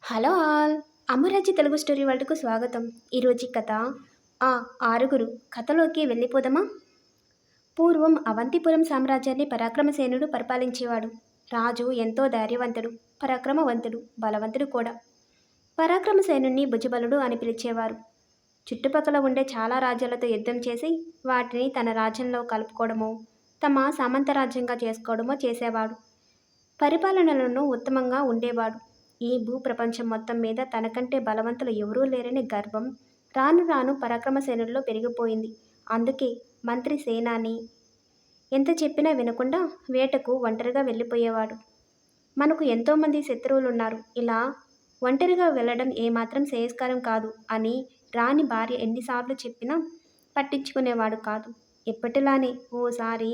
Hello all! అమరాజ్య Telugu story వరల్డ్‌కు స్వాగతం. ఈరోజు కథ ఆ ఆరుగురు కథలోకి వెళ్ళిపోదామా? పూర్వం అవంతిపురం సామ్రాజ్యాన్ని పరాక్రమసేనుడు పరిపాలించేవాడు. రాజు ఎంతో ధైర్యవంతుడు, పరాక్రమవంతుడు, బలవంతుడు కూడా. పరాక్రమసేనుణ్ణి భుజబలుడు అని పిలిచేవారు. చుట్టుపక్కల ఉండే చాలా రాజ్యాలతో యుద్ధం చేసి వాటిని తన రాజ్యంలో కలుపుకోవడమో, తమ సామంతరాజ్యంగా చేసుకోవడమో చేసేవాడు. పరిపాలనలోనూ ఉత్తమంగా ఉండేవాడు. ఈ భూప్రపంచం మొత్తం మీద తనకంటే బలవంతులు ఎవరూ లేరని గర్వం రాను రాను పరాక్రమసేనుల్లో పెరిగిపోయింది. అందుకే మంత్రి సేనాని ఎంత చెప్పినా వినకుండా వేటకు ఒంటరిగా వెళ్ళిపోయేవాడు. మనకు ఎంతోమంది శత్రువులున్నారు. ఇలా ఒంటరిగా వెళ్ళడం ఏమాత్రం శ్రేయస్కరం కాదు అని రాణి భార్య ఎన్నిసార్లు చెప్పినా పట్టించుకునేవాడు కాదు. ఎప్పటిలానే ఓసారి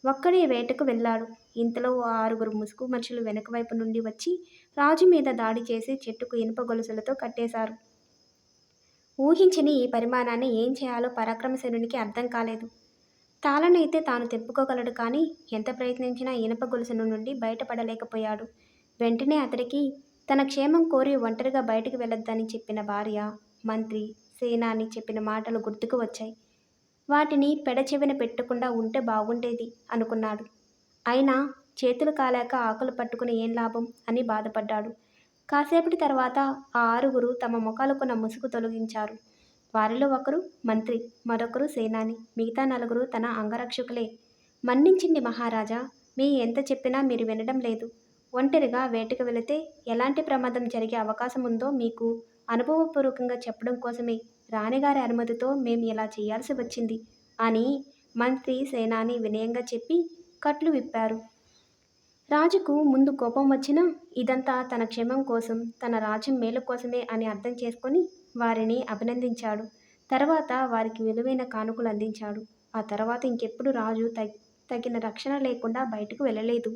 ఒక్కడే వేటకు వెళ్ళాడు. ఇంతలో ఓ ఆరుగురు ముసుగు మనుషులు వెనక వైపు నుండి వచ్చి రాజు మీద దాడి చేసి చెట్టుకు ఇనుప గొలుసులతో కట్టేశారు. ఊహించని ఈ పరిమాణాన్ని ఏం చేయాలో పరాక్రమసేనునికి అర్థం కాలేదు. తాళనైతే తాను తెప్పుకోగలడు కానీ ఎంత ప్రయత్నించినా ఇనుప గొలుసును నుండి బయటపడలేకపోయాడు. వెంటనే అతడికి తన క్షేమం కోరి ఒంటరిగా బయటకు వెళ్ళొద్దని చెప్పిన భార్య, మంత్రి, సేనాని చెప్పిన మాటలు గుర్తుకు వచ్చాయి. వాటిని పెడచెవిన పెట్టకుండా ఉంటే బాగుండేది అనుకున్నాడు. అయినా చేతులు కాలాక ఆకులు పట్టుకుని ఏం లాభం అని బాధపడ్డాడు. కాసేపటి తర్వాత ఆ ఆరుగురు తమ ముఖాలకున్న ముసుగు తొలగించారు. వారిలో ఒకరు మంత్రి, మరొకరు సేనాని, మిగతా నలుగురు తన అంగరక్షకులే. మన్నించండి మహారాజా, మీ ఎంత చెప్పినా మీరు వినడం లేదు. ఒంటరిగా వేటకు వెళితే ఎలాంటి ప్రమాదం జరిగే అవకాశం ఉందో మీకు అనుభవపూర్వకంగా చెప్పడం కోసమే రాణిగారి అనుమతితో మేము ఇలా చేయాల్సి వచ్చింది అని మంత్రి సేనాని వినయంగా చెప్పి కట్లు విప్పారు. రాజుకు ముందు కోపం వచ్చినా ఇదంతా తన క్షేమం కోసం, తన రాజ్యం మేలు కోసమే అని అర్థం చేసుకొని వారిని అభినందించాడు. తర్వాత వారికి విలువైన కానుకలు అందించాడు. ఆ తర్వాత ఇంకెప్పుడు రాజు తగిన రక్షణ లేకుండా బయటకు వెళ్ళలేదు.